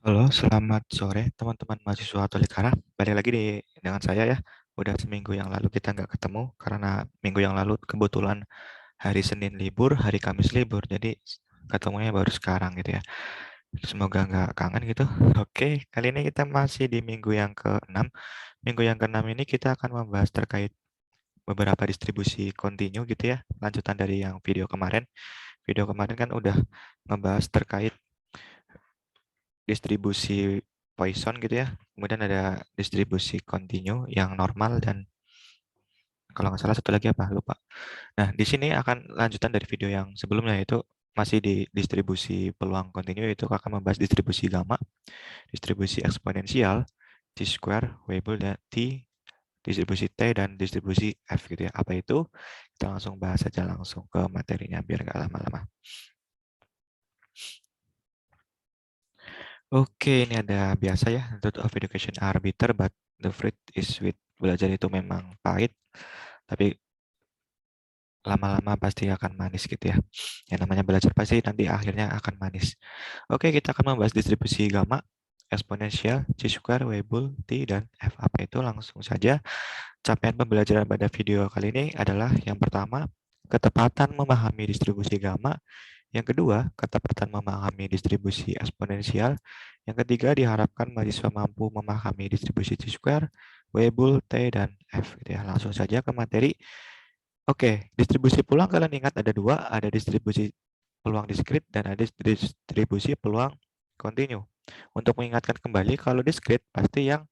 Halo, selamat sore teman-teman mahasiswa Tolikara. Balik lagi dengan saya ya. Udah seminggu yang lalu kita nggak ketemu karena minggu yang lalu kebetulan hari Senin libur, hari Kamis libur. Jadi ketemunya baru sekarang gitu ya. Semoga nggak kangen gitu. Oke, kali ini kita masih di minggu yang ke-6. Minggu yang ke-6 ini kita akan membahas terkait beberapa distribusi kontinu gitu ya. Lanjutan dari yang video kemarin. Video kemarin kan udah ngebahas terkait distribusi Poisson gitu ya. Kemudian ada distribusi kontinu yang normal dan kalau nggak salah satu lagi apa lupa. Nah, di sini akan lanjutan dari video yang sebelumnya yaitu masih di distribusi peluang kontinu yaitu akan membahas distribusi gamma, distribusi eksponensial, T square, Weibull dan T, distribusi T dan distribusi F gitu ya. Apa itu? Kita langsung bahas saja langsung ke materinya biar nggak lama-lama. Oke, ini ada biasa ya, the truth of education are bitter, but the fruit is sweet. Belajar itu memang pahit, tapi lama-lama pasti akan manis gitu ya. Yang namanya belajar pasti nanti akhirnya akan manis. Oke, kita akan membahas distribusi gamma, eksponensial, chi-square, Weibull, T, dan F. Apa itu? Langsung saja. Capaian pembelajaran pada video kali ini adalah yang pertama, ketepatan memahami distribusi gamma. Yang kedua, ketepatan memahami distribusi eksponensial. Yang ketiga, diharapkan mahasiswa mampu memahami distribusi chi-square, Weibull, T, dan F. Gitu ya. Langsung saja ke materi. Oke, distribusi peluang kalian ingat ada dua, ada distribusi peluang diskrit dan ada distribusi peluang kontinu. Untuk mengingatkan kembali, kalau diskrit pasti yang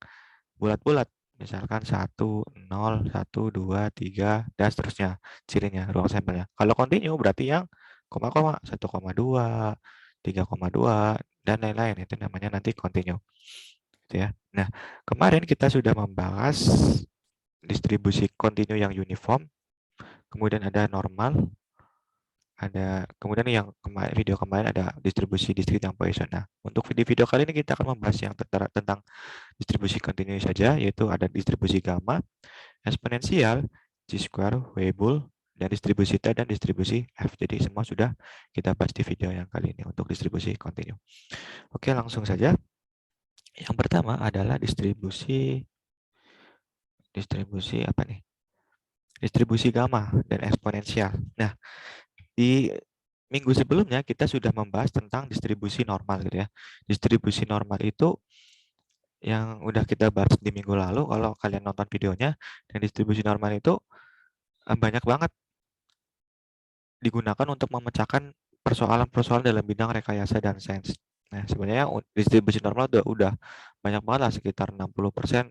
bulat-bulat. Misalkan 1, 0, 1, 2, 3, dan seterusnya. Cirinya, ruang sampelnya. Kalau kontinu berarti yang koma-koma, 1,2, 3,2, dan lain-lain. Itu namanya nanti kontinu. Gitu ya. Nah, kemarin kita sudah membahas distribusi kontinu yang uniform, kemudian ada normal, kemudian yang video kemarin ada distribusi diskrit yang Poisson. Nah, untuk video kali ini kita akan membahas yang tentang distribusi kontinu saja, yaitu ada distribusi gamma, eksponensial, chi-square, Weibull, dan distribusi T dan distribusi F. Jadi semua sudah kita bahas di video yang kali ini untuk distribusi kontinu. Oke, langsung saja. Yang pertama adalah distribusi apa nih? Distribusi gamma dan eksponensial. Nah, di minggu sebelumnya kita sudah membahas tentang distribusi normal gitu ya. Distribusi normal itu yang udah kita bahas di minggu lalu kalau kalian nonton videonya. Dan distribusi normal itu banyak banget digunakan untuk memecahkan persoalan-persoalan dalam bidang rekayasa dan sains. Nah, sebenarnya distribusi normal udah banyak banget lah, sekitar 60%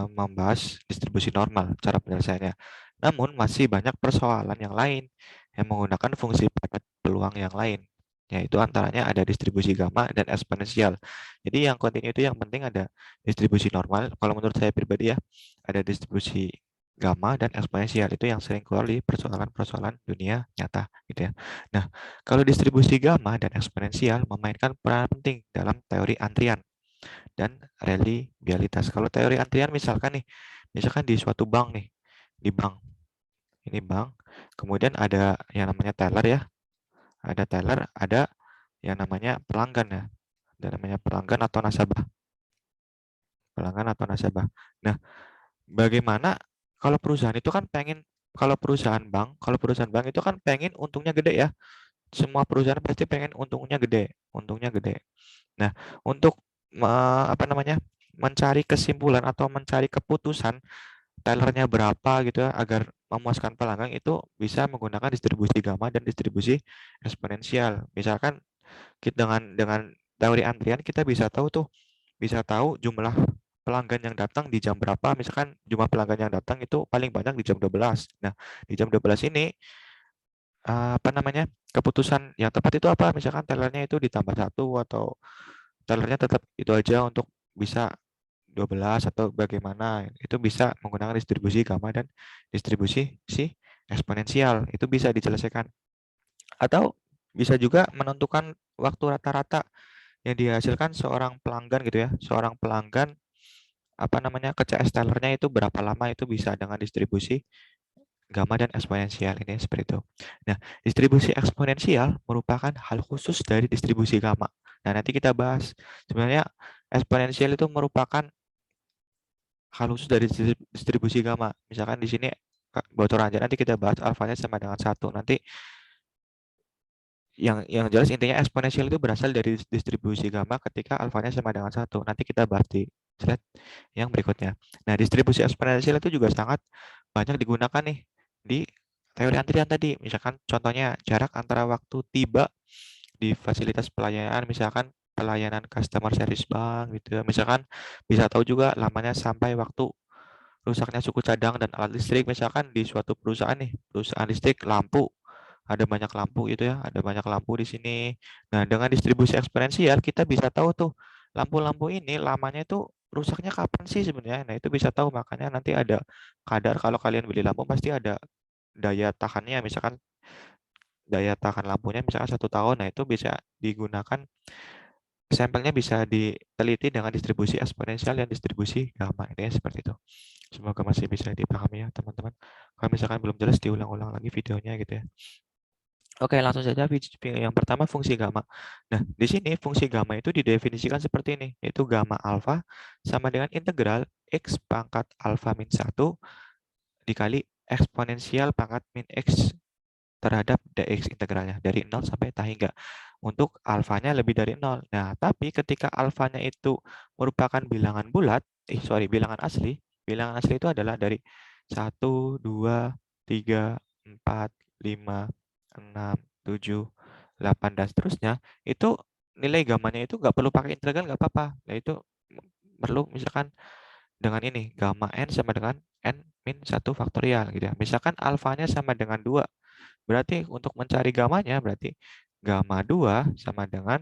membahas distribusi normal cara penyelesaiannya. Namun masih banyak persoalan yang lain yang menggunakan fungsi padat peluang yang lain, yaitu antaranya ada distribusi gamma dan eksponensial. Jadi yang kontinu itu yang penting ada distribusi normal. Kalau menurut saya pribadi ya, ada distribusi gamma dan eksponensial itu yang sering keluar di persoalan-persoalan dunia nyata gitu ya. Nah, kalau distribusi gamma dan eksponensial memainkan peran penting dalam teori antrian dan reliabilitas. Kalau teori antrian misalkan di suatu bank nih, di bank, ini bank, kemudian ada yang namanya teller ya, ada teller, ada yang namanya pelanggan ya, ada namanya pelanggan atau nasabah, pelanggan atau nasabah. Nah, bagaimana kalau perusahaan itu kan pengen, kalau perusahaan bank itu kan pengen untungnya gede ya, semua perusahaan pasti pengen untungnya gede. Nah, untuk apa namanya mencari kesimpulan atau mencari keputusan tellernya berapa gitu ya agar memuaskan pelanggan itu bisa menggunakan distribusi gamma dan distribusi eksponensial. Misalkan kita dengan teori antrian kita bisa tahu jumlah pelanggan yang datang di jam berapa. Misalkan jumlah pelanggan yang datang itu paling banyak di jam 12. Nah, di jam 12 ini apa namanya? Keputusan yang tepat itu apa? Misalkan tellernya itu ditambah satu atau tellernya tetap itu aja untuk bisa 12 atau bagaimana, itu bisa menggunakan distribusi gamma dan distribusi si eksponensial. Itu bisa diselesaikan. Atau bisa juga menentukan waktu rata-rata yang dihasilkan seorang pelanggan gitu ya. Seorang pelanggan apa namanya ke CS tellernya itu berapa lama, itu bisa dengan distribusi gamma dan eksponensial ini seperti itu. Nah, distribusi eksponensial merupakan hal khusus dari distribusi gamma. Nah, nanti kita bahas. Sebenarnya eksponensial itu merupakan hal khusus dari distribusi gamma. Misalkan di sini bocoran aja, nanti kita bahas alfanya sama dengan 1. Nanti yang jelas intinya eksponensial itu berasal dari distribusi gamma ketika alfanya sama dengan 1. Nanti kita bahas di slide yang berikutnya. Nah, distribusi eksponensial itu juga sangat banyak digunakan nih di teori antrian tadi. Misalkan contohnya jarak antara waktu tiba di fasilitas pelayanan, misalkan pelayanan customer service bank gitu ya. Misalkan bisa tahu juga lamanya sampai waktu rusaknya suku cadang dan alat listrik, misalkan di suatu perusahaan nih, perusahaan listrik lampu, ada banyak lampu itu ya, ada banyak lampu di sini. Nah, dengan distribusi eksponensial kita bisa tahu tuh lampu-lampu ini lamanya itu rusaknya kapan sih sebenarnya. Nah, itu bisa tahu, makanya nanti ada kadar kalau kalian beli lampu pasti ada daya tahannya, misalkan daya tahan lampunya misalkan 1 tahun. Nah, itu bisa digunakan, sampelnya bisa diteliti dengan distribusi eksponensial dan distribusi gamma. Ini seperti itu. Semoga masih bisa dipahami ya teman-teman. Kalau misalkan belum jelas diulang-ulang lagi videonya gitu ya. Oke, langsung saja yang pertama fungsi gamma. Nah, di sini fungsi gamma itu didefinisikan seperti ini, yaitu gamma alfa sama dengan integral x pangkat alfa min 1 dikali eksponensial pangkat min x terhadap dx integralnya dari 0 sampai tak hingga. Untuk alfanya lebih dari 0. Nah, tapi ketika alfanya itu merupakan bilangan bulat, bilangan asli itu adalah dari 1, 2, 3, 4, 5, 6, 7, 8, dan seterusnya. Itu nilai gamanya itu nggak perlu pakai integral, nggak apa-apa. Nah, itu perlu misalkan dengan ini, gamma n sama dengan n min 1 faktorial gitu ya. Misalkan alfanya sama dengan 2. Berarti untuk mencari gamanya, berarti gamma 2 sama dengan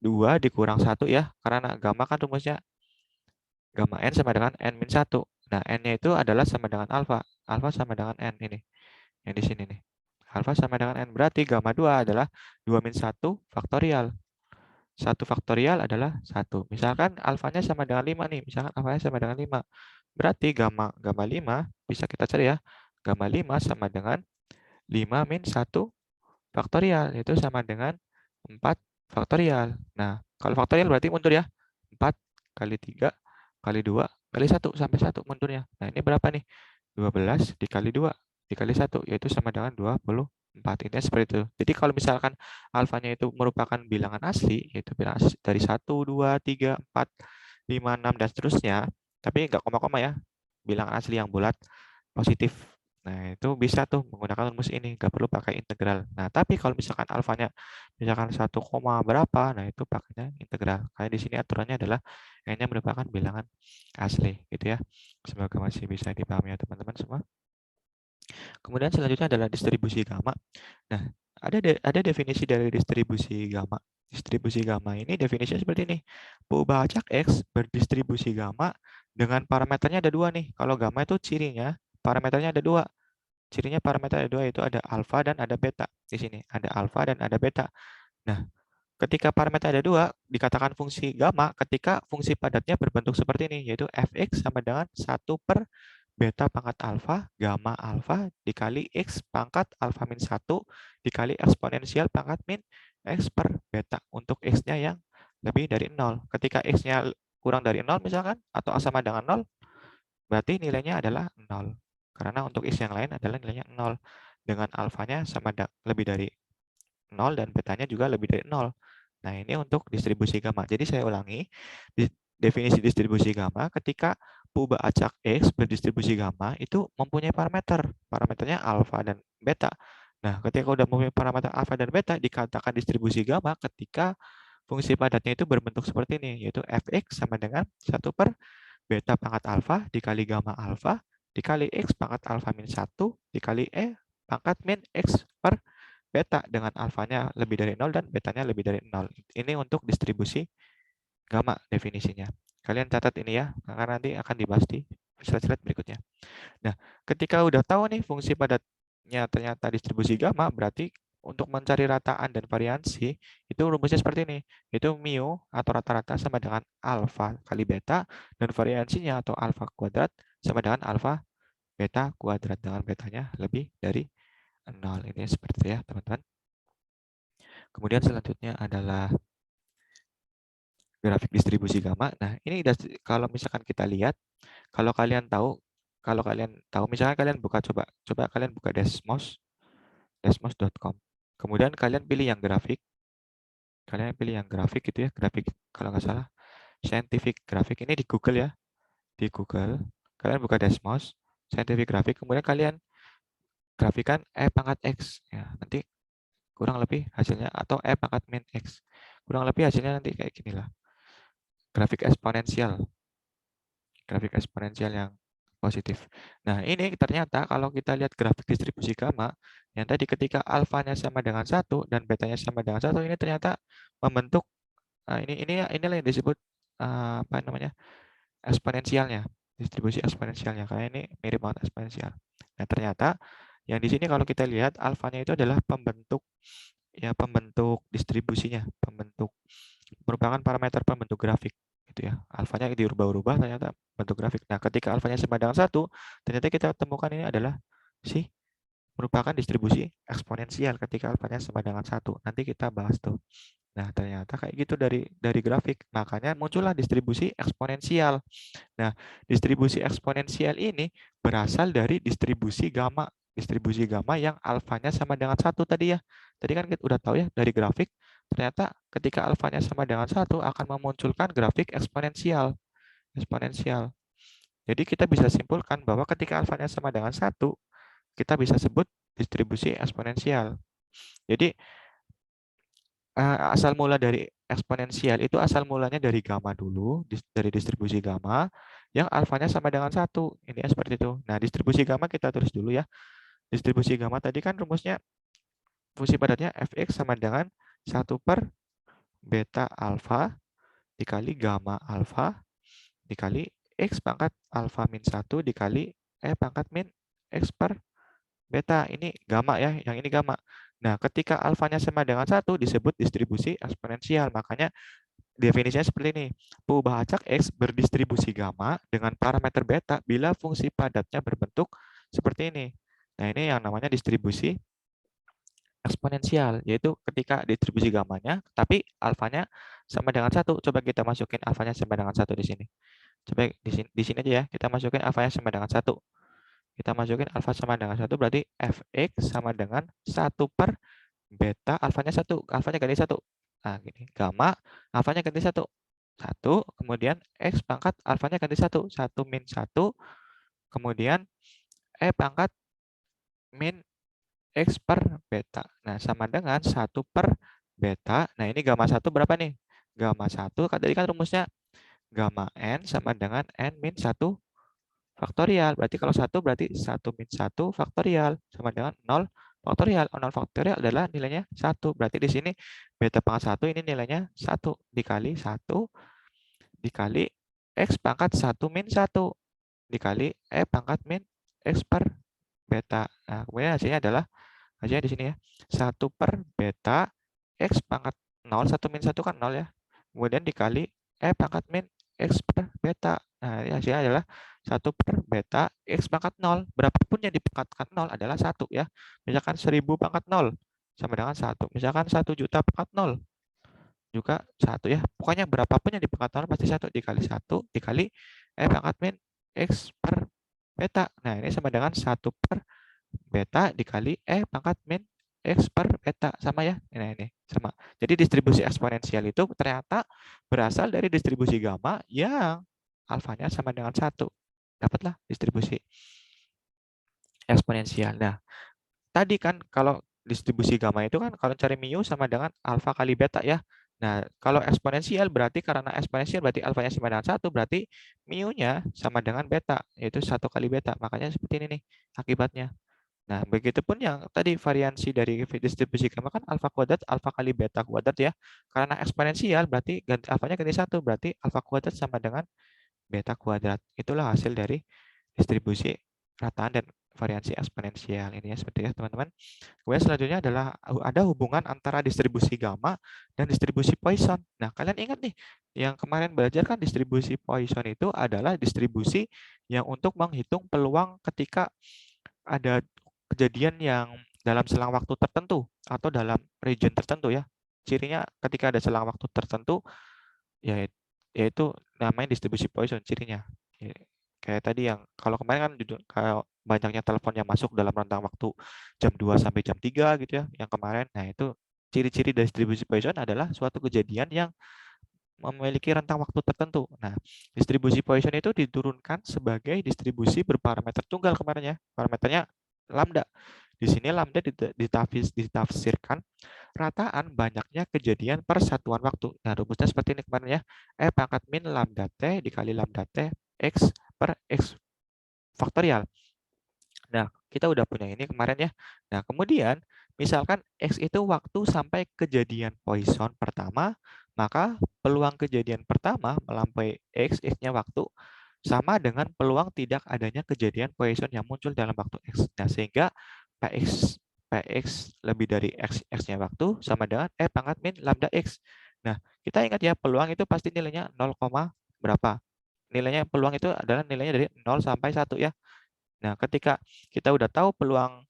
2 dikurang 1 ya. Karena gamma kan rumusnya gamma n sama dengan n min 1. Nah, n-nya itu adalah sama dengan alfa. Alfa sama dengan n ini. Yang di sini nih. Alfa sama dengan n. Berarti gamma 2 adalah 2 min 1 faktorial. 1 faktorial adalah 1. Misalkan alfanya sama dengan 5 nih. Misalkan alfanya sama dengan 5. Berarti gamma 5 bisa kita cari ya. Gamma 5 sama dengan 5 min 1 faktorial, itu sama dengan 4 faktorial. Nah, kalau faktorial berarti mundur ya. 4 kali 3 kali 2 kali 1 sampai 1 mundurnya. Nah, ini berapa nih? 12 dikali 2 dikali 1, yaitu sama dengan 24. Intinya seperti itu. Jadi kalau misalkan alfanya itu merupakan bilangan asli, yaitu bilangan asli dari 1, 2, 3, 4, 5, 6, dan seterusnya, tapi nggak koma-koma ya. Bilangan asli yang bulat, positif. Nah, itu bisa tuh menggunakan rumus ini, nggak perlu pakai integral. Nah, tapi kalau misalkan alfanya misalkan 1, berapa, nah itu pakainya integral. Kayak di sini aturannya adalah n-nya merupakan bilangan asli, gitu ya. Semoga masih bisa dipahami ya teman-teman semua. Kemudian selanjutnya adalah distribusi gamma. Nah, ada definisi dari distribusi gamma. Distribusi gamma ini definisinya seperti ini. Perubahan acak X berdistribusi gamma dengan parameternya ada 2 nih. Kalau gamma itu cirinya, parameternya ada 2. Cirinya parameter ada 2, yaitu ada alfa dan ada beta. Di sini ada alfa dan ada beta. Nah, ketika parameter ada 2, dikatakan fungsi gamma ketika fungsi padatnya berbentuk seperti ini, yaitu fx sama dengan 1 per beta pangkat alfa, gamma alfa dikali x pangkat alfa min 1 dikali eksponensial pangkat min x per beta untuk x-nya yang lebih dari 0. Ketika x-nya kurang dari 0 misalkan, atau sama dengan 0, berarti nilainya adalah 0. Karena untuk x yang lain adalah nilainya 0. Dengan alfanya sama lebih dari 0 dan betanya juga lebih dari 0. Nah, ini untuk distribusi gamma. Jadi saya ulangi, definisi distribusi gamma ketika perubahan acak X berdistribusi gamma itu mempunyai parameter. Parameternya alfa dan beta. Nah, ketika udah mempunyai parameter alfa dan beta, dikatakan distribusi gamma ketika fungsi padatnya itu berbentuk seperti ini, yaitu fx sama dengan 1 per beta pangkat alfa dikali gamma alfa dikali x pangkat alfa min 1 dikali pangkat min x per beta dengan alfanya lebih dari 0 dan betanya lebih dari 0. Ini untuk distribusi gamma definisinya. Kalian catat ini ya, karena nanti akan dibahas di slide-slide berikutnya. Nah, ketika udah tahu nih fungsi padatnya ternyata distribusi gamma, berarti untuk mencari rataan dan variansi, itu rumusnya seperti ini. Itu mu atau rata-rata sama dengan alfa kali beta, dan variansinya atau alfa kuadrat sama dengan alfa beta kuadrat, dengan betanya lebih dari 0. Ini seperti itu ya, teman-teman. Kemudian selanjutnya adalah grafik distribusi gamma. Nah, ini kalau misalkan kita lihat, kalau kalian tahu, misalnya kalian coba kalian buka desmos.com. Kemudian kalian pilih yang grafik, gitu ya, grafik kalau nggak salah scientific grafik ini di Google ya, di Google. Kalian buka Desmos, scientific grafik, kemudian kalian grafikan E pangkat X ya. Nanti kurang lebih hasilnya atau E pangkat min X. Kurang lebih hasilnya nanti kayak gini lah. Grafik eksponensial yang positif. Nah, ini ternyata kalau kita lihat grafik distribusi gamma, yang tadi ketika alfanya sama dengan 1 dan betanya sama dengan 1, ini ternyata membentuk inilah yang disebut apa namanya? Eksponensialnya, distribusi eksponensialnya. Karena ini mirip banget eksponensial. Nah, ternyata yang di sini kalau kita lihat alfanya itu adalah pembentuk distribusinya, merupakan parameter pembentuk grafik gitu ya. Alfanya dirubah-ubah ternyata bentuk grafik. Nah, ketika alfanya sama dengan 1, ternyata kita temukan ini adalah merupakan distribusi eksponensial ketika alfanya sama dengan 1. Nanti kita bahas tuh. Nah, ternyata kayak gitu dari grafik. Makanya muncullah distribusi eksponensial. Nah, distribusi eksponensial ini berasal dari distribusi gamma. Distribusi gamma yang alfanya sama dengan 1 tadi ya. Tadi kan kita udah tahu ya dari grafik, ternyata ketika alfanya sama dengan 1 akan memunculkan grafik eksponensial. Eksponensial. Jadi kita bisa simpulkan bahwa ketika alfanya sama dengan 1, kita bisa sebut distribusi eksponensial. Jadi asal mula dari eksponensial itu asal mulanya dari gamma dulu, dari distribusi gamma yang alfanya sama dengan 1. Ini seperti itu. Nah, distribusi gamma kita tulis dulu ya. Distribusi gamma tadi kan rumusnya fungsi padatnya fx sama dengan 1 per beta alfa dikali gamma alfa dikali x pangkat alfa min 1 dikali pangkat min x per beta. Ini gamma ya, yang ini gamma. Nah, ketika alfanya sama dengan 1 disebut distribusi eksponensial. Makanya definisinya seperti ini. Perubahan acak X berdistribusi gamma dengan parameter beta bila fungsi padatnya berbentuk seperti ini. Nah, ini yang namanya distribusi eksponensial, yaitu ketika distribusi gammanya, tapi alfanya sama dengan 1. Coba kita masukin alfanya sama dengan 1 di sini. Coba di sini aja ya, kita masukin alfanya sama dengan 1. Kita masukin alfa sama dengan 1 berarti fx sama dengan 1 per beta alfanya 1, alfanya ganti 1. Nah, gini, gamma alfanya ganti 1. 1, kemudian x pangkat alfanya ganti 1. 1 min 1, kemudian pangkat min x per beta. Nah, sama dengan 1 per beta. Nah, ini gamma 1 berapa nih? Gamma 1, tadi kan rumusnya gamma n sama dengan n min 1 faktorial. Berarti kalau 1 berarti 1 min 1 faktorial sama dengan 0 faktorial. 0 faktorial adalah nilainya 1. Berarti di sini beta pangkat 1 ini nilainya 1 dikali 1 dikali x pangkat 1 min 1 dikali pangkat min x per beta. Nah, kemudian hasilnya di sini ya. 1 per beta x pangkat 0, 1 min 1 kan 0 ya. Kemudian dikali pangkat min x per beta. Nah, ini hasilnya adalah 1 per beta x pangkat 0. Berapapun yang dipangkatkan 0 adalah 1 ya. Misalkan 1000 pangkat 0 sama dengan 1. Misalkan 1 juta pangkat 0 juga 1 ya. Pokoknya berapapun yang dipangkat 0 pasti 1 dikali 1 dikali pangkat min x per beta. Nah, ini sama dengan 1 per beta dikali pangkat min x per beta. Sama ya? Nah, ini sama. Jadi distribusi eksponensial itu ternyata berasal dari distribusi gamma yang alfanya sama dengan 1. Dapatlah distribusi eksponensial. Nah, tadi kan kalau distribusi gamma itu kan kalau cari mu sama dengan alfa kali beta ya. Nah, kalau eksponensial berarti karena eksponensial berarti alfanya sama dengan 1, berarti mu-nya sama dengan beta, yaitu 1 kali beta. Makanya seperti ini nih akibatnya. Nah, begitupun yang tadi variansi dari distribusi gamma kan alfa kuadrat alfa kali beta kuadrat ya. Karena eksponensial berarti alfanya ganti 1, berarti alfa kuadrat sama dengan beta kuadrat. Itulah hasil dari distribusi rataan dan variansi eksponensial. Ini ya seperti itu teman-teman. Kemudian selanjutnya adalah ada hubungan antara distribusi gamma dan distribusi Poisson. Nah, kalian ingat nih, yang kemarin belajar kan distribusi Poisson itu adalah distribusi yang untuk menghitung peluang ketika ada kejadian yang dalam selang waktu tertentu atau dalam region tertentu ya. Cirinya ketika ada selang waktu tertentu ya yaitu namanya distribusi Poisson cirinya. Ya, kayak tadi yang kalau kemarin kan kalau banyaknya telepon yang masuk dalam rentang waktu jam 2 sampai jam 3 gitu ya, yang kemarin. Nah, itu ciri-ciri distribusi Poisson adalah suatu kejadian yang memiliki rentang waktu tertentu. Nah, distribusi Poisson itu diturunkan sebagai distribusi berparameter tunggal kemarin ya. Parameternya lambda. Di sini lambda ditafsirkan rataan banyaknya kejadian per satuan waktu. Nah, rumusnya seperti ini kemarin ya. E pangkat min lambda T dikali lambda T X per X faktorial. Nah, kita udah punya ini kemarin ya. Nah, kemudian misalkan X itu waktu sampai kejadian Poisson pertama, maka peluang kejadian pertama melampaui X, X-nya waktu, sama dengan peluang tidak adanya kejadian Poisson yang muncul dalam waktu X. Nah, sehingga Px lebih dari X, X-nya waktu sama dengan E pangkat min lambda X. Nah, kita ingat ya, peluang itu pasti nilainya 0, berapa. Nilainya peluang itu adalah nilainya dari 0 sampai 1 ya. Nah, ketika kita udah tahu peluang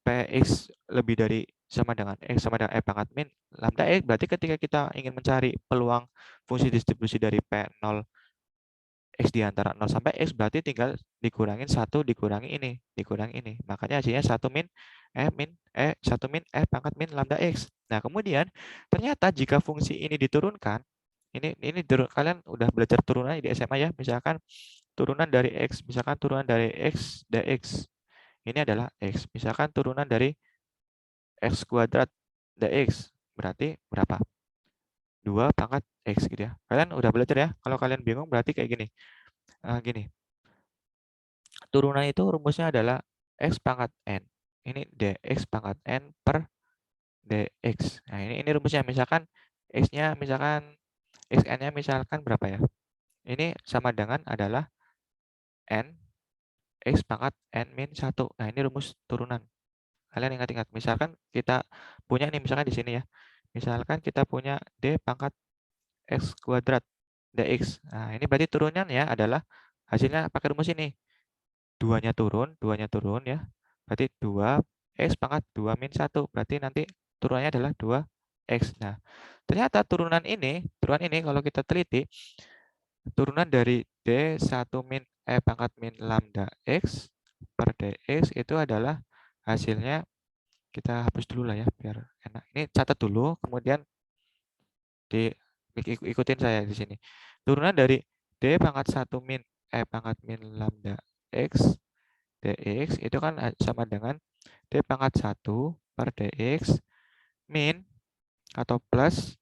Px lebih dari sama dengan X sama dengan E pangkat min lambda X, berarti ketika kita ingin mencari peluang fungsi distribusi dari P0 X di antara 0 sampai X, berarti tinggal dikurangin 1 dikurangi ini, dikurangi ini. Makanya hasilnya 1 min 1 min E pangkat min lambda X. Nah, kemudian ternyata jika fungsi ini diturunkan, ini kalian udah belajar turunan di SMA ya, misalkan turunan dari X, misalkan turunan dari X dx. Ini adalah X. Misalkan turunan dari X kuadrat dx. Berarti berapa? 2 pangkat X gitu ya. Kalian udah belajar ya. Kalau kalian bingung berarti kayak gini. Gini. Turunan itu rumusnya adalah X pangkat N. Ini dx pangkat N per dx. Nah, ini rumusnya. Misalkan X-nya misalkan Xn-nya misalkan berapa ya? Ini sama dengan adalah N X pangkat N min 1. Nah, ini rumus turunan. Kalian ingat-ingat, misalkan kita punya nih, misalkan di sini ya. Misalkan kita punya D pangkat X kuadrat dx. Nah, ini berarti turunannya adalah hasilnya pakai rumus ini. Duanya turun ya. Berarti 2 X pangkat 2 min 1. Berarti nanti turunannya adalah 2X. Nah, ternyata turunan ini kalau kita teliti, turunan dari D1 min E pangkat min lambda X per dx itu adalah hasilnya, kita hapus dulu lah ya biar enak. Ini catat dulu, kemudian ikutin saya di sini. Turunan dari D pangkat 1 min E pangkat min lambda X dx itu kan sama dengan D pangkat 1 per dx min atau plus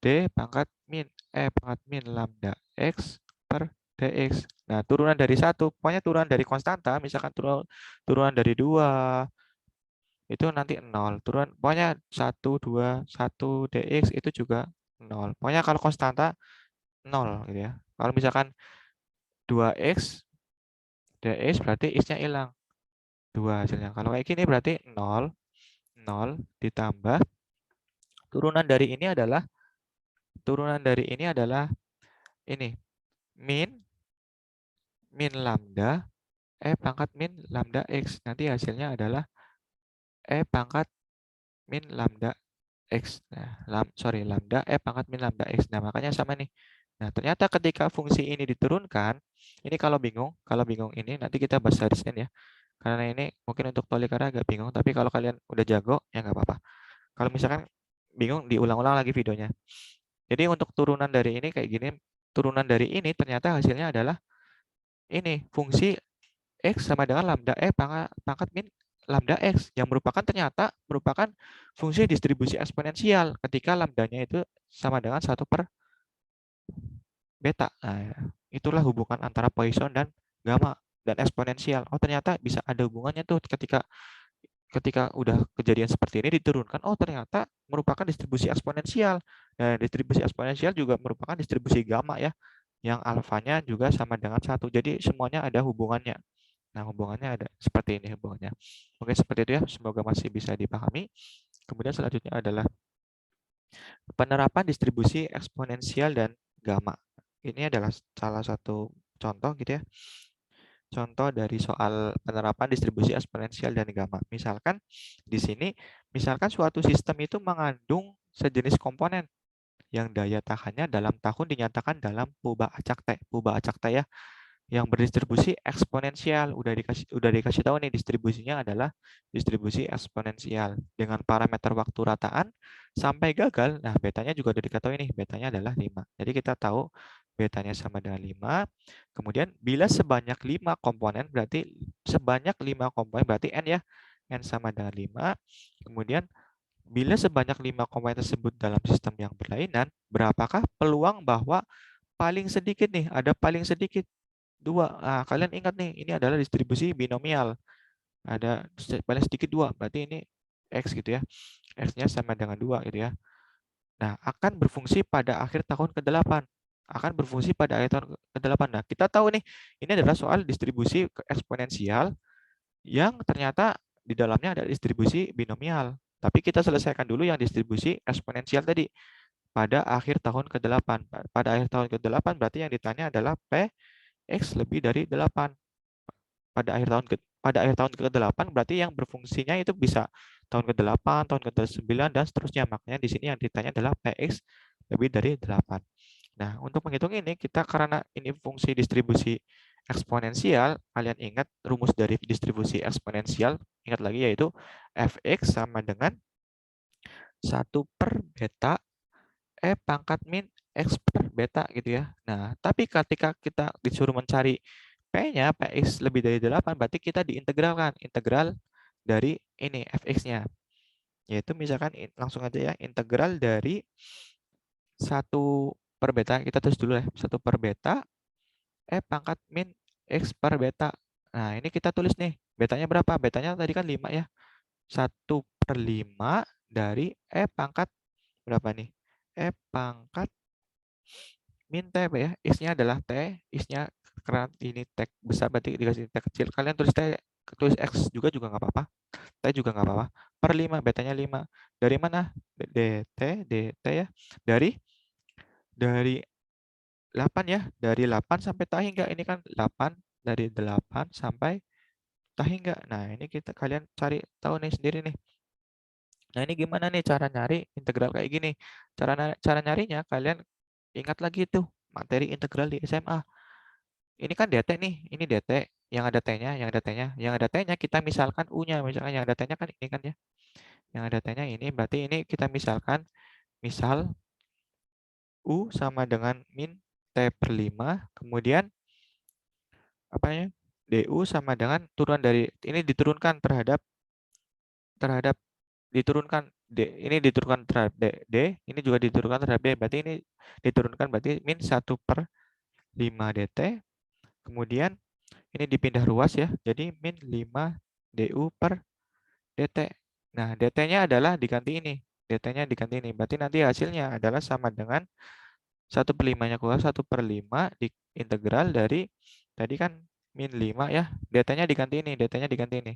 D pangkat min E pangkat min lambda X per dx. Nah, turunan dari 1, pokoknya turunan dari konstanta, misalkan turunan dari 2, itu nanti 0. Turun, pokoknya 1, 2, 1 dx itu juga 0. Pokoknya kalau konstanta 0 gitu ya. Kalau misalkan 2x dx berarti x-nya hilang. 2 hasilnya. Kalau kayak gini berarti 0, 0 ditambah turunan dari ini adalah ini min lambda E pangkat min lambda X. Nanti hasilnya adalah E pangkat min lambda X. Nah, lambda E pangkat min lambda X. Nah, makanya sama nih. Nah, ternyata ketika fungsi ini diturunkan, ini kalau bingung ini nanti kita bahas hari Senin ya. Karena ini mungkin untuk tolikara agak bingung, tapi kalau kalian udah jago, ya nggak apa-apa. Kalau misalkan bingung, diulang-ulang lagi videonya. Jadi untuk turunan dari ini kayak gini, turunan dari ini ternyata hasilnya adalah ini, fungsi X sama dengan lambda E pangkat min lambda X, yang ternyata merupakan fungsi distribusi eksponensial ketika lambdanya itu sama dengan 1 per beta. Nah, itulah hubungan antara Poisson dan gamma dan eksponensial. Oh, ternyata bisa ada hubungannya tuh ketika udah kejadian seperti ini diturunkan. Oh, ternyata merupakan distribusi eksponensial. Dan distribusi eksponensial juga merupakan distribusi gamma ya, yang alfanya juga sama dengan 1. Jadi semuanya ada hubungannya. Nah, hubungannya ada seperti ini hubungannya. Mungkin seperti itu ya, semoga masih bisa dipahami. Kemudian selanjutnya adalah penerapan distribusi eksponensial dan gamma. Ini adalah salah satu contoh gitu ya. Contoh dari soal penerapan distribusi eksponensial dan gamma. Misalkan di sini, misalkan suatu sistem itu mengandung sejenis komponen yang daya tahannya dalam tahun dinyatakan dalam Puba Acakta ya, yang berdistribusi eksponensial. Udah dikasih tahu nih distribusinya adalah distribusi eksponensial dengan parameter waktu rataan sampai gagal. Nah, betanya juga udah diketahui nih, betanya adalah 5. Jadi kita tahu betanya sama dengan 5. Kemudian bila sebanyak 5 komponen berarti N ya. N sama dengan 5. Kemudian bila sebanyak 5 komponen tersebut dalam sistem yang berlainan, berapakah peluang bahwa paling sedikit nih, ada paling sedikit 2. Nah, kalian ingat nih, ini adalah distribusi binomial. Ada paling sedikit 2, berarti ini X gitu ya. X-nya sama dengan 2 gitu ya. Nah, akan berfungsi pada akhir tahun ke-8. Akan berfungsi pada akhir tahun ke-8. Nah, kita tahu nih, ini adalah soal distribusi eksponensial yang ternyata di dalamnya ada distribusi binomial. Tapi kita selesaikan dulu yang distribusi eksponensial tadi pada akhir tahun ke-8. Pada akhir tahun ke-8 berarti yang ditanya adalah X lebih dari 8. Pada akhir tahun ke-8 berarti yang berfungsinya itu bisa tahun ke-8, tahun ke-9 dan seterusnya. Makanya di sini yang ditanya adalah PX lebih dari 8. Nah, untuk menghitung ini kita karena ini fungsi distribusi eksponensial, kalian ingat rumus dari distribusi eksponensial, ingat lagi yaitu fx sama dengan 1 per beta E pangkat min X per beta gitu ya. Nah, tapi ketika kita disuruh mencari P-nya, Px lebih dari 8, berarti kita diintegralkan. Integral dari ini, Fx-nya. Yaitu misalkan langsung aja ya, integral dari 1 per beta. Kita tulis dulu ya, 1 per beta, E pangkat min X per beta. Nah, ini kita tulis nih, betanya berapa? Betanya tadi kan 5 ya. 1 per 5 dari E pangkat berapa nih? E pangkat min T ya. X-nya adalah T, X-nya karena ini T besar berarti dikasih T kecil. Kalian tulis T, tulis X juga nggak apa-apa. T juga nggak apa-apa. Per 5, betanya 5. Dari mana? DT ya. Dari 8 ya. Dari 8 sampai tak hingga. Ini kan 8, dari 8 sampai tak hingga. Nah, ini kalian cari tahu nih sendiri nih. Nah, ini gimana nih cara nyari integral kayak gini? Cara nyarinya kalian ingat lagi tuh materi integral di SMA. Ini kan dt nih, ini dt yang ada t-nya, yang ada t-nya kita misalkan u-nya, misalkan yang ada t-nya kan ini kan ya. Yang ada t-nya ini berarti ini kita misalkan misal u sama dengan min t per 5, kemudian apa ya? du sama dengan turunan dari ini diturunkan terhadap diturunkan D, ini diturunkan terhadap D, ini juga diturunkan terhadap D, berarti ini diturunkan berarti min 1 per 5 dt, kemudian ini dipindah ruas ya, jadi min 5 du per dt. Nah, dt-nya adalah diganti ini, dt-nya diganti ini, berarti nanti hasilnya adalah sama dengan 1 per 5-nya keluar, 1 per 5 di integral dari, tadi kan min 5 ya, dt-nya diganti ini, dt-nya diganti ini.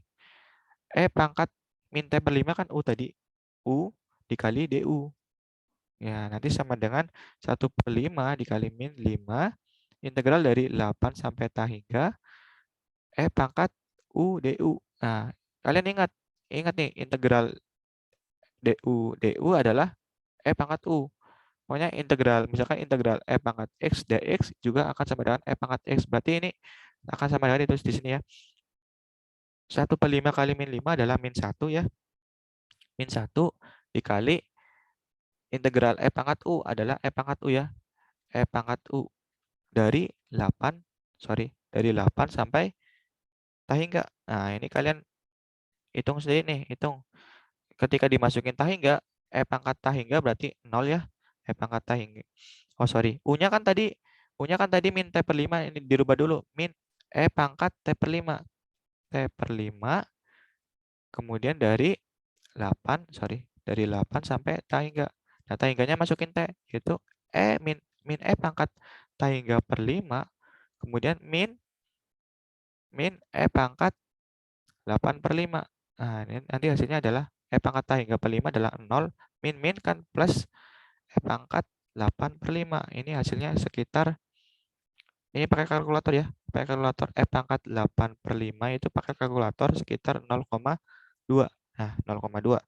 Pangkat min T per 5 kan U tadi. U dikali DU. Ya, nanti sama dengan 1 per 5 dikali min 5. Integral dari 8 sampai tak hingga pangkat U DU. Nah, kalian ingat nih integral DU adalah pangkat U. Pokoknya integral, misalkan integral pangkat X dx juga akan sama dengan pangkat X. Berarti ini akan sama dengan ditulis di sini ya. 1 per 5 kali min 5 adalah min 1 ya. Min 1 dikali integral pangkat U adalah pangkat U ya. Pangkat U dari 8, dari 8 sampai tak hingga. Nah, ini kalian hitung sendiri nih, hitung. Ketika dimasukin tak hingga, pangkat tak hingga berarti 0 ya. Pangkat tak hingga. Oh, U-nya kan tadi min T per 5, ini dirubah dulu. Min pangkat T per 5. T per 5, kemudian dari 8, dari 8 sampai tak hingga. Nah, tak hingganya masukin T, yaitu min pangkat tak hingga per 5, kemudian min pangkat 8 per 5. Nah, ini nanti hasilnya adalah pangkat tak hingga per 5 adalah 0, min kan plus pangkat 8 per 5. Ini hasilnya sekitar, ini pakai kalkulator ya, pakai kalkulator pangkat 8 per 5 itu pakai kalkulator sekitar 0,2. Nah, 0,2.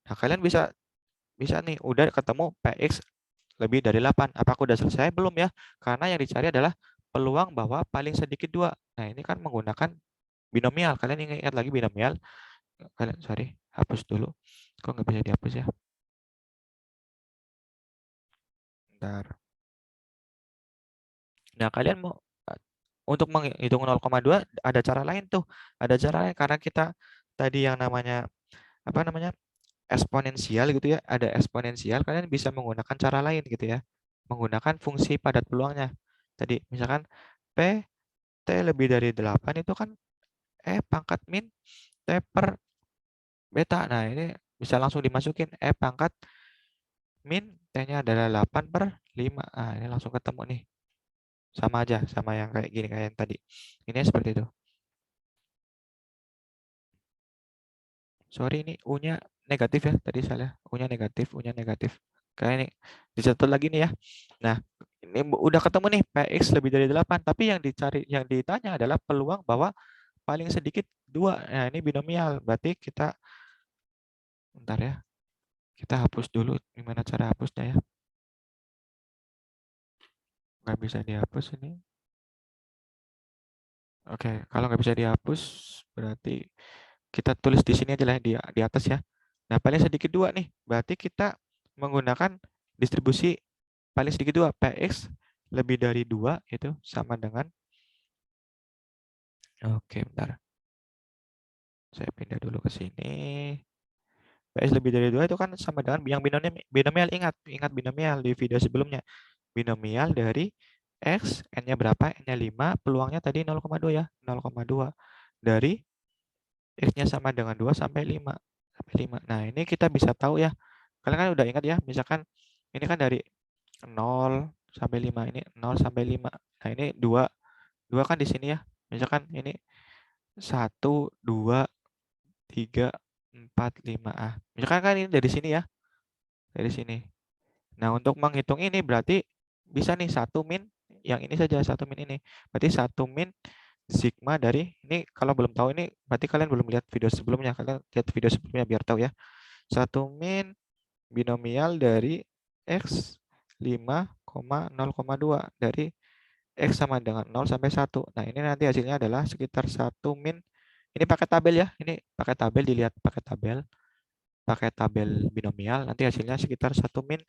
Nah, kalian bisa nih udah ketemu Px lebih dari 8. Apakah udah selesai? Belum ya. Karena yang dicari adalah peluang bahwa paling sedikit 2. Nah, ini kan menggunakan binomial. Kalian ingat lagi binomial? Kalian, sorry, hapus dulu. Kok nggak bisa dihapus ya? Bentar. Nah, kalian mau untuk menghitung 0,2 ada cara lain tuh. Ada cara lain karena kita tadi yang namanya apa namanya? Eksponensial gitu ya. Ada eksponensial, kalian bisa menggunakan cara lain gitu ya. Menggunakan fungsi padat peluangnya. Tadi misalkan P T lebih dari 8 itu kan pangkat min T per beta. Nah, ini bisa langsung dimasukin pangkat min T-nya adalah 8 per 5. Nah, ini langsung ketemu nih. Sama aja sama yang kayak gini kayak yang tadi. Ini seperti itu. Sorry ini U-nya negatif ya. Tadi salah. U-nya negatif, U-nya negatif. Kayak ini dicatat lagi nih ya. Nah, ini udah ketemu nih PX lebih dari 8, tapi yang dicari yang ditanya adalah peluang bahwa paling sedikit 2. Nah, ini binomial. Berarti kita bentar ya. Kita hapus dulu. Gimana cara hapusnya ya? Nggak bisa dihapus ini. Oke, kalau nggak bisa dihapus, berarti kita tulis di sini aja lah di atas ya. Nah, paling sedikit 2 nih. Berarti kita menggunakan distribusi paling sedikit 2. PX lebih dari 2 itu sama dengan, oke bentar. Saya pindah dulu ke sini. PX lebih dari 2 itu kan sama dengan yang binomial. Ingat binomial di video sebelumnya. Binomial dari X, N-nya berapa? N-nya 5, peluangnya tadi 0,2 ya. 0,2 dari X-nya sama dengan 2 sampai 5. Sampai 5. Nah, ini kita bisa tahu ya. Kalian kan udah ingat ya, misalkan ini kan dari 0 sampai 5, ini 0 sampai 5. Nah, ini 2 kan di sini ya. Misalkan ini 1, 2, 3, 4, 5. Misalkan kan ini dari sini ya. Dari sini. Nah, untuk menghitung ini berarti bisa nih 1 min yang ini saja, 1 min ini. Berarti 1 min sigma dari ini, kalau belum tahu ini berarti kalian belum lihat video sebelumnya. Kalian lihat video sebelumnya biar tahu ya. 1 min binomial dari X 5,0,2 dari X sama dengan 0 sampai 1. Nah, ini nanti hasilnya adalah sekitar 1 min. Ini pakai tabel ya. Ini pakai tabel, dilihat pakai tabel. Pakai tabel binomial, nanti hasilnya sekitar 1 min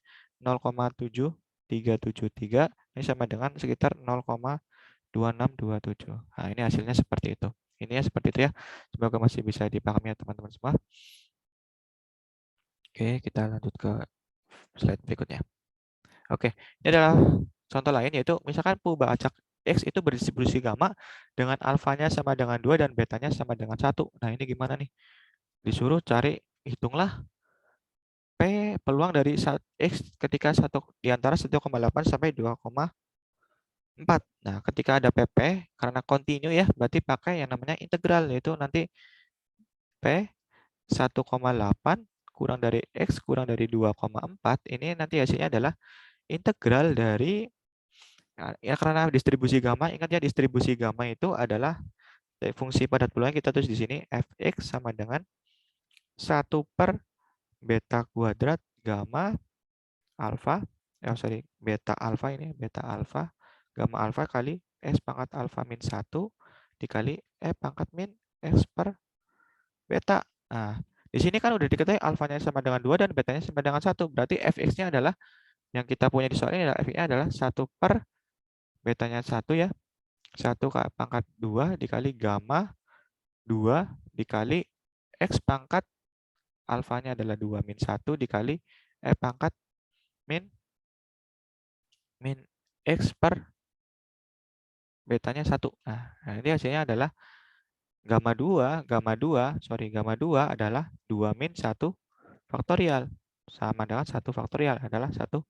0,7373. Ini sama dengan sekitar 0,2627. Nah, ini hasilnya seperti itu. Ini ya seperti itu ya. Semoga masih bisa dipahami ya teman-teman semua. Oke, kita lanjut ke slide berikutnya. Oke, ini adalah contoh lain yaitu misalkan perubahan acak X itu berdistribusi gamma dengan alfanya sama dengan 2 dan betanya sama dengan 1. Nah, ini gimana nih? Disuruh cari, hitunglah P peluang dari X ketika di antara 1,8 sampai 2,4. Nah, ketika ada PP, karena continue ya, berarti pakai yang namanya integral, yaitu nanti P 1,8 kurang dari X kurang dari 2,4, ini nanti hasilnya adalah integral dari, ya karena distribusi gamma, ingat ya distribusi gamma itu adalah fungsi padat peluang kita tulis di sini, Fx sama dengan 1 per beta kuadrat gamma alfa, beta alfa, ini beta alfa, gamma alfa kali S pangkat alfa min 1 dikali pangkat min X per beta. Nah, di sini kan udah diketahui alfanya sama dengan 2 dan betanya sama dengan 1. Berarti Fx-nya adalah, yang kita punya di soal ini adalah Fx-nya adalah 1 per betanya 1 ya. 1 pangkat 2 dikali gamma 2 dikali X pangkat alfanya adalah 2 min 1 dikali pangkat min X per betanya 1. Nah, ini hasilnya adalah gamma 2 adalah 2 min 1 faktorial. Sama dengan 1 faktorial adalah 1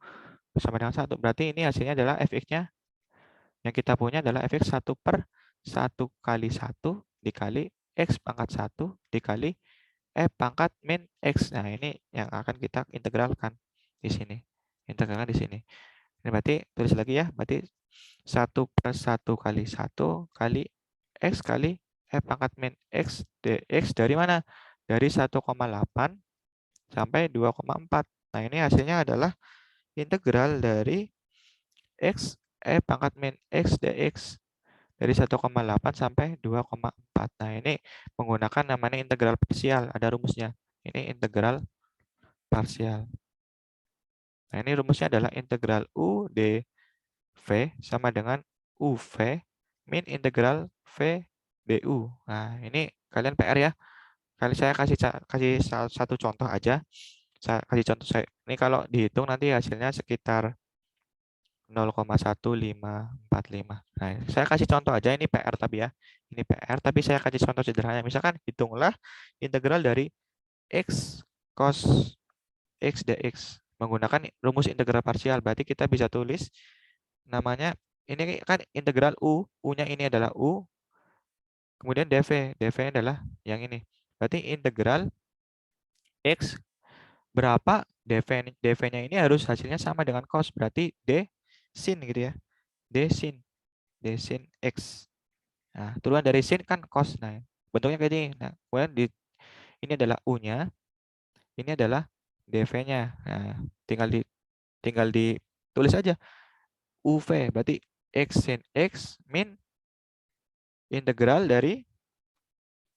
sama dengan 1. Berarti ini hasilnya adalah Fx-nya yang kita punya adalah Fx 1 per 1 kali 1 dikali X pangkat 1 dikali pangkat min X. Nah, ini yang akan kita integralkan di sini. Integralkan di sini. Ini berarti tulis lagi ya. Berarti 1 per 1 kali 1 kali X kali pangkat min X dx dari mana? Dari 1,8 sampai 2,4. Nah, ini hasilnya adalah integral dari X pangkat min X dx dari 1,8 sampai 2,4. Nah, ini menggunakan namanya integral parsial, ada rumusnya. Ini integral parsial. Nah, ini rumusnya adalah integral U dV sama dengan UV min integral V du. Nah, ini kalian PR ya. Kali saya kasih satu contoh aja. Saya kasih contoh saya. Ini kalau dihitung nanti hasilnya sekitar 0,1545. Nah, saya kasih contoh aja ini PR tapi ya. Ini PR tapi saya kasih contoh sederhana. Misalkan hitunglah integral dari X cos X dx menggunakan rumus integral parsial. Berarti kita bisa tulis namanya ini kan integral U, U-nya ini adalah U, kemudian dv, dv adalah yang ini. Berarti integral X berapa dv, dv-nya ini harus hasilnya sama dengan cos, berarti d sin gitu ya. D sin X. Nah, turunan dari sin kan cos. Nah, bentuknya kayak gini. Nah, kemudian ini adalah U-nya, ini adalah dv-nya. Nah, tinggal ditulis aja UV, berarti X sin X min integral dari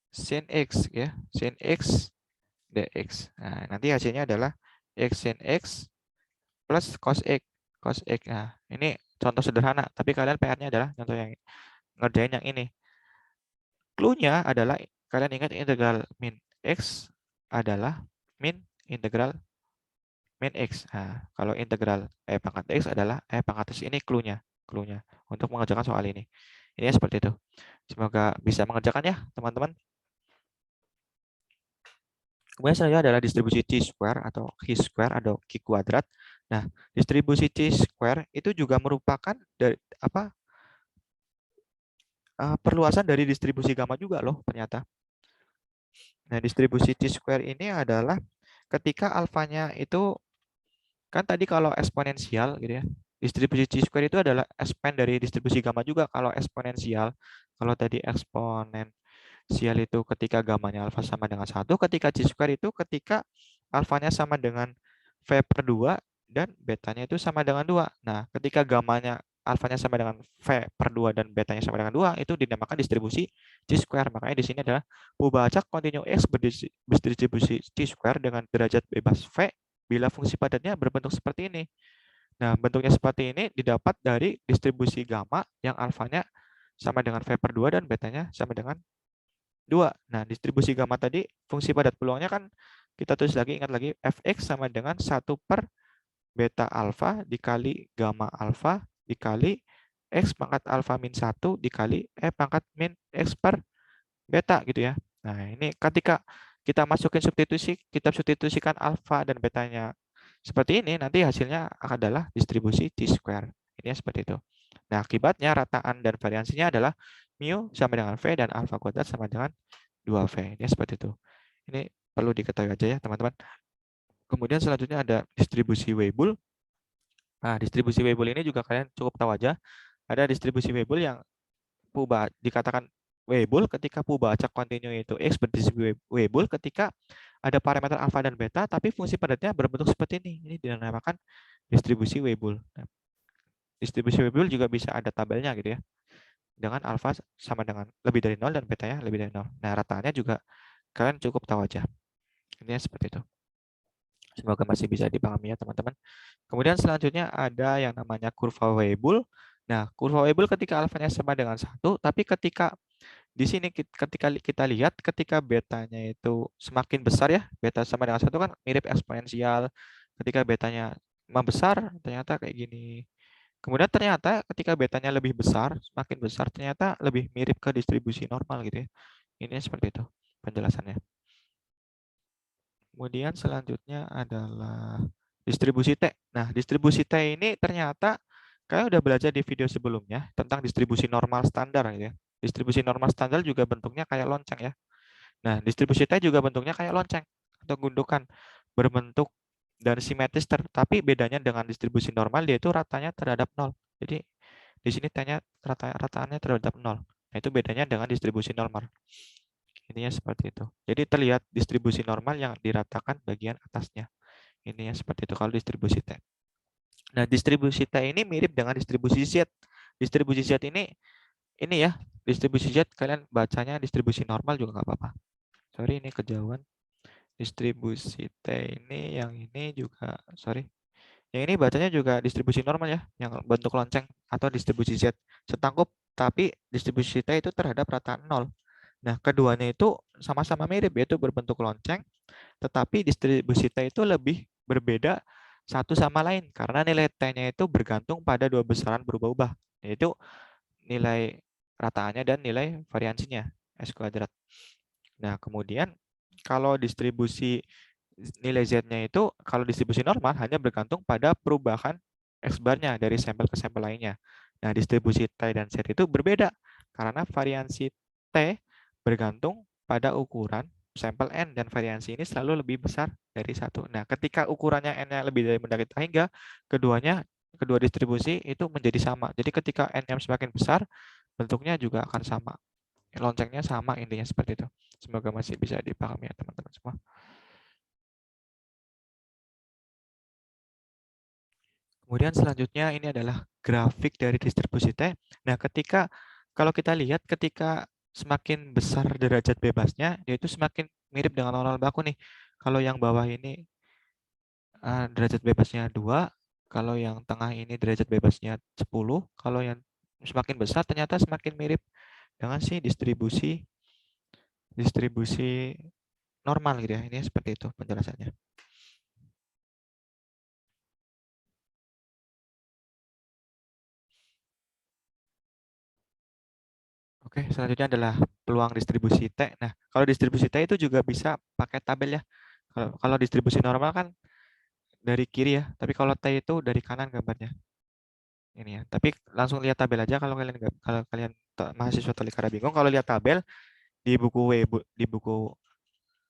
sin X ya, sin X dx. Nah, nanti hasilnya adalah X sin X plus cos X, cos X. Nah, ini contoh sederhana, tapi kalian PR-nya adalah contoh yang ngerjain yang ini. Clue-nya adalah kalian ingat integral min X adalah min integral min X. Nah, kalau integral pangkat X adalah pangkat X, ini clue-nya untuk mengerjakan soal ini. Ini seperti itu. Semoga bisa mengerjakan ya, teman-teman. Kemudian selanjutnya adalah distribusi Chi-square atau Chi-square atau Chi kuadrat. Nah, distribusi Chi-square itu juga merupakan dari perluasan dari distribusi gamma juga loh ternyata. Nah, distribusi Chi-square ini adalah ketika alfanya itu kan tadi kalau eksponensial gitu ya. Distribusi Chi-square itu adalah expand dari distribusi gamma juga. Kalau eksponensial, kalau tadi eksponensial itu ketika gamanya alfa sama dengan 1, ketika Chi-square itu ketika alfanya sama dengan V per 2 dan betanya itu sama dengan 2. Nah, ketika gamanya alfanya sama dengan V per 2 dan betanya sama dengan 2, itu dinamakan distribusi Chi-square. Makanya di sini adalah pembaca kontinu X berdistribusi Chi-square dengan derajat bebas V bila fungsi padatnya berbentuk seperti ini. Nah, bentuknya seperti ini didapat dari distribusi gamma yang alfanya sama dengan V per 2 dan betanya sama dengan 2. Nah, distribusi gamma tadi, fungsi padat peluangnya kan kita tulis lagi, ingat lagi, fx sama dengan 1 per beta alfa dikali gamma alfa dikali x pangkat alfa min 1 dikali pangkat min x per beta gitu ya. Nah, ini ketika kita masukin substitusi, kita substitusikan alfa dan betanya seperti ini, nanti hasilnya adalah distribusi Chi-square. Ini seperti itu. Nah, akibatnya rataan dan variansinya adalah mu sama dengan V dan alfa kuadrat sama dengan 2V. Ini seperti itu. Ini perlu diketahui aja ya, teman-teman. Kemudian selanjutnya ada distribusi Weibull. Nah, distribusi Weibull ini juga kalian cukup tahu aja. Ada distribusi Weibull yang dikatakan Weibull ketika acak kontinu itu X berdistribusi Weibull ketika ada parameter alfa dan beta, tapi fungsi padatnya berbentuk seperti ini. Ini dinamakan distribusi Weibull. Nah, distribusi Weibull juga bisa ada tabelnya gitu ya. Dengan alfa sama dengan lebih dari 0 dan betanya lebih dari 0. Nah, rataannya juga kalian cukup tahu aja. Ini seperti itu. Semoga masih bisa dipahami ya, teman-teman. Kemudian selanjutnya ada yang namanya kurva Weibull. Nah, kurva Weibull ketika alfanya sama dengan 1, tapi ketika di sini ketika kita lihat ketika betanya itu semakin besar ya, beta sama dengan 1 kan mirip eksponensial. Ketika betanya membesar, ternyata kayak gini. Kemudian ternyata ketika betanya lebih besar, semakin besar, ternyata lebih mirip ke distribusi normal gitu ya. Ini seperti itu penjelasannya. Kemudian selanjutnya adalah distribusi T. Nah, distribusi T ini ternyata kalian udah belajar di video sebelumnya tentang distribusi normal standar gitu ya. Distribusi normal standar juga bentuknya kayak lonceng ya. Nah, distribusi T juga bentuknya kayak lonceng atau gundukan, berbentuk dan simetris, tapi bedanya dengan distribusi normal dia itu ratanya terhadap 0. Jadi di sini T-nya rataannya terhadap 0. Nah, itu bedanya dengan distribusi normal. Ininya seperti itu. Jadi terlihat distribusi normal yang diratakan bagian atasnya. Ininya seperti itu kalau distribusi T. Nah, distribusi T ini mirip dengan distribusi Z. Distribusi Z ini ya, distribusi Z kalian bacanya distribusi normal juga nggak apa-apa. Sorry, ini kejauhan. Distribusi T ini juga, sorry. Yang ini bacanya juga distribusi normal ya, yang bentuk lonceng atau distribusi Z. Setangkup, tapi distribusi T itu terhadap rataan 0. Nah, keduanya itu sama-sama mirip, yaitu berbentuk lonceng, tetapi distribusi T itu lebih berbeda satu sama lain, karena nilai T-nya itu bergantung pada dua besaran berubah-ubah, yaitu nilai rataannya dan nilai variansinya, S kuadrat. Nah, kemudian kalau distribusi nilai Z-nya itu, kalau distribusi normal hanya bergantung pada perubahan X bar-nya dari sampel ke sampel lainnya. Nah, distribusi T dan Z itu berbeda karena variansi T bergantung pada ukuran sampel N dan variansi ini selalu lebih besar dari satu. Nah, ketika ukurannya N-nya lebih dari mendaki hingga kedua distribusi itu menjadi sama. Jadi ketika N-nya semakin besar, bentuknya juga akan sama. Loncengnya sama, intinya seperti itu. Semoga masih bisa dipahami ya teman-teman semua. Kemudian selanjutnya ini adalah grafik dari distribusi T. Nah, kalau kita lihat ketika semakin besar derajat bebasnya, yaitu semakin mirip dengan normal baku nih. Kalau yang bawah ini derajat bebasnya 2, kalau yang tengah ini derajat bebasnya 10, kalau yang semakin besar ternyata semakin mirip dengan si distribusi distribusi normal gitu ya. Ini seperti itu penjelasannya. Oke, selanjutnya adalah peluang distribusi T. Nah, kalau distribusi T itu juga bisa pakai tabel ya. Kalau distribusi normal kan dari kiri ya, tapi kalau T itu dari kanan gambarnya. Ini ya. Tapi langsung lihat tabel aja kalau kalian mahasiswa Tolikara bingung, kalau lihat tabel di buku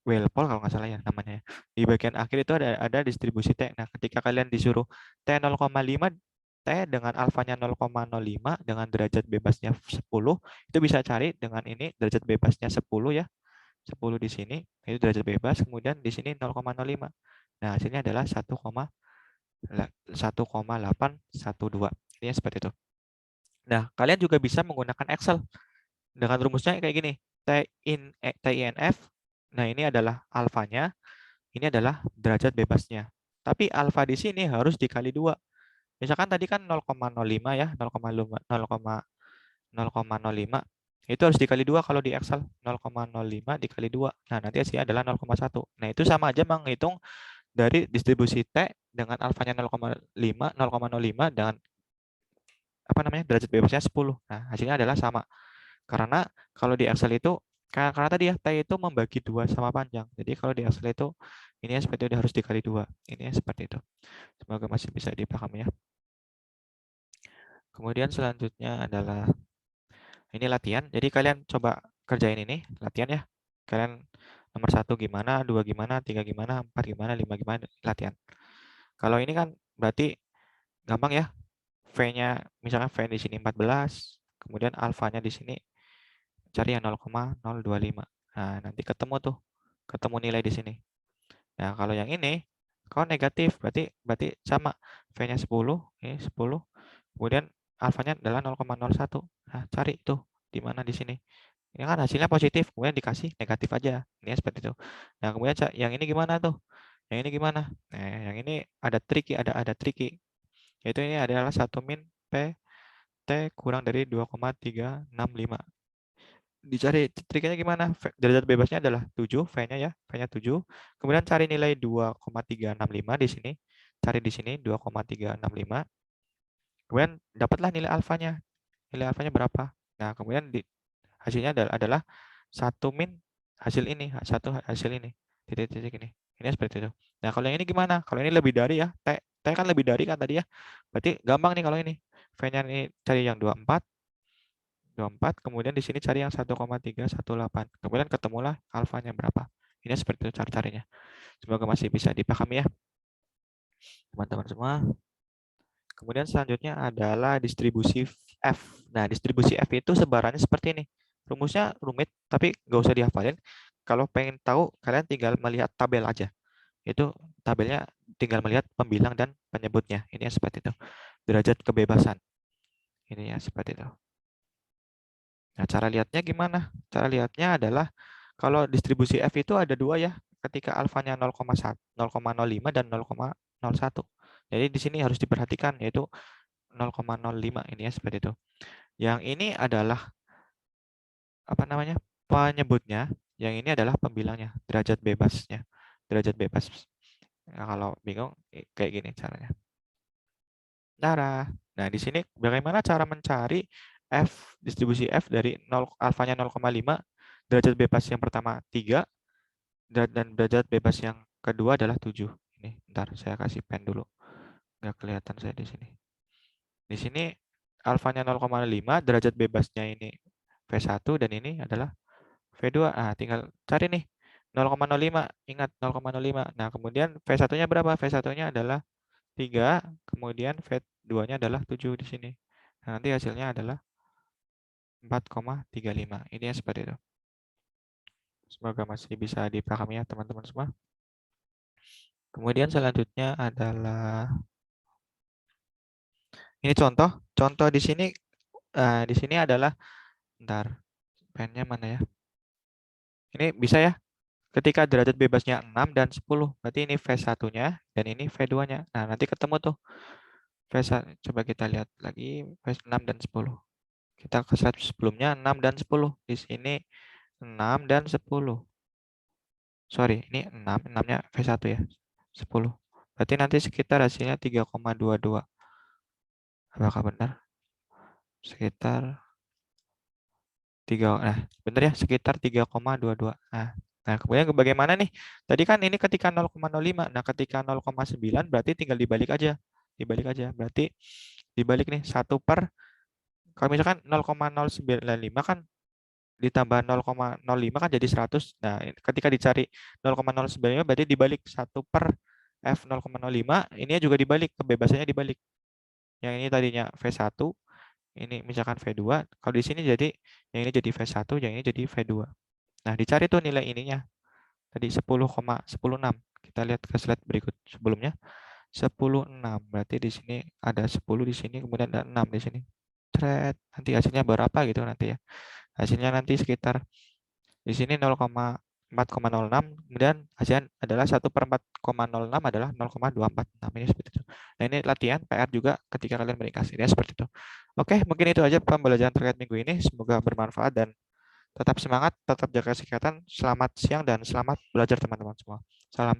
Wellpol kalau nggak salah ya namanya ya. Di bagian akhir itu ada distribusi T. Nah, ketika kalian disuruh T 0,5, T dengan alfanya 0,05 dengan derajat bebasnya 10, itu bisa cari dengan ini derajat bebasnya 10 ya. 10 di sini, itu derajat bebas, kemudian di sini 0,05. Nah, hasilnya adalah 1,812. Ini seperti itu. Nah, kalian juga bisa menggunakan Excel dengan rumusnya kayak gini. TINF, nah ini adalah alfanya, ini adalah derajat bebasnya. Tapi alfa di sini harus dikali 2. Misalkan tadi kan 0,05 ya, 0,05. Itu harus dikali 2 kalau di Excel. 0,05 dikali 2. Nah, nanti hasilnya adalah 0,1. Nah, itu sama aja menghitung dari distribusi T dengan alfanya 0,5, 0,05 dengan derajat bebasnya 10. Nah, hasilnya adalah sama. Karena kalau di Excel itu karena tadi ya T itu membagi 2 sama panjang. Jadi kalau di Excel itu ini seperti itu harus dikali 2. Ini seperti itu. Semoga masih bisa dipahami ya. Kemudian selanjutnya adalah ini latihan. Jadi kalian coba kerjain ini latihan ya. Kalian nomor 1 gimana, 2 gimana, 3 gimana, 4 gimana, 5 gimana, latihan. Kalau ini kan berarti gampang ya. V-nya misalnya V di sini 14, kemudian alfanya di sini cari yang 0,025. Nah, nanti ketemu tuh. Ketemu nilai di sini. Nah, kalau yang ini kalau negatif berarti berarti sama V-nya 10, ini 10. Kemudian alfanya adalah 0,01. Nah, cari tuh di mana di sini. Ini kan hasilnya positif, kemudian dikasih negatif aja. Ini seperti itu. Nah, kemudian yang ini gimana tuh? Yang ini gimana? Nah, yang ini ada tricky. Yaitu ini adalah 1 min P T kurang dari 2,365. Dicari triknya gimana? Derajat bebasnya adalah 7, V-nya ya, V-nya 7. Kemudian cari nilai 2,365 di sini. Cari di sini 2,365. Kemudian dapatlah nilai alfanya. Nilai alfanya berapa? Nah, kemudian hasilnya adalah 1 min hasil ini, satu hasil ini. Titik-titik ini. Ini seperti itu. Nah, kalau yang ini gimana? Kalau ini lebih dari ya, T kan lebih dari kan tadi ya. Berarti gampang nih kalau ini. V-nya ini cari yang 24, kemudian di sini cari yang 1,318. Kemudian ketemulah alfanya berapa. Ini seperti itu cara carinya. Semoga masih bisa dipahami ya, teman-teman semua. Kemudian selanjutnya adalah distribusi F. Nah, distribusi F itu sebarannya seperti ini. Rumusnya rumit, tapi nggak usah dihafalin. Kalau pengen tahu, kalian tinggal melihat tabel aja. Itu tabelnya tinggal melihat pembilang dan penyebutnya. Ini ya seperti itu. Derajat kebebasan. Ini ya seperti itu. Nah, cara lihatnya gimana? Cara lihatnya adalah kalau distribusi F itu ada dua ya, ketika alfanya 0,1, 0,05 dan 0,01. Jadi di sini harus diperhatikan yaitu 0,05 ini ya seperti itu. Yang ini adalah apa namanya? Penyebutnya, yang ini adalah pembilangnya, derajat bebasnya. Derajat bebas. Nah, kalau bingung kayak gini caranya. Nah, di sini bagaimana cara mencari F, distribusi F dari 0, alfanya 0,5, derajat bebas yang pertama 3, dan derajat bebas yang kedua adalah 7. Ini, bentar, saya kasih pen dulu. Nggak kelihatan saya di sini. Di sini alfanya 0,5, derajat bebasnya ini V1, dan ini adalah V2. Ah, tinggal cari nih 0,05. Ingat 0,05. Nah, kemudian V1-nya berapa? V1-nya adalah 3, kemudian V2-nya adalah 7 di sini. Nah, nanti hasilnya adalah 4,35. Ini ya seperti itu. Semoga masih bisa dipahami ya teman-teman semua. Kemudian selanjutnya adalah ini contoh. Contoh di sini adalah, bentar, pennya mana ya? Ini bisa ya. Ketika derajat bebasnya 6 dan 10, berarti ini V1-nya dan ini V2-nya. Nah, nanti ketemu tuh V1. Coba kita lihat lagi V6 dan 10. Kita ke slide sebelumnya 6 dan 10. Di sini 6 dan 10. Sorry, ini 6, 6-nya V1 ya. 10. Berarti nanti sekitar hasilnya 3,22. Apakah benar? Sekitar 3, nah benar ya, sekitar 3,22. Nah, kemudian bagaimana nih? Tadi kan ini ketika 0,05. Nah, ketika 0,9 berarti tinggal dibalik aja. Dibalik aja. Berarti dibalik nih 1 per, kalau misalkan 0,095 kan ditambah 0,05 kan jadi 100. Nah, ketika dicari 0,095 berarti dibalik 1 per F 0,05, ini juga dibalik, kebebasannya dibalik. Yang ini tadinya V1, ini misalkan V2, kalau di sini jadi yang ini jadi V1, yang ini jadi V2. Nah, dicari tuh nilai ininya. Tadi 10,106. Kita lihat ke slide berikut sebelumnya. 10,6. Berarti di sini ada 10 di sini, kemudian ada 6 di sini. Thread. Nanti hasilnya berapa gitu nanti ya. Hasilnya nanti sekitar di sini 0,4,06, kemudian hasilnya adalah 1 per 4,06 adalah 0,246. Ini seperti itu. Nah, ini latihan PR juga ketika kalian meringkas. Ini seperti itu. Oke, mungkin itu aja pembelajaran terkait minggu ini. Semoga bermanfaat dan tetap semangat, tetap jaga kesehatan. Selamat siang dan selamat belajar teman-teman semua. Salam.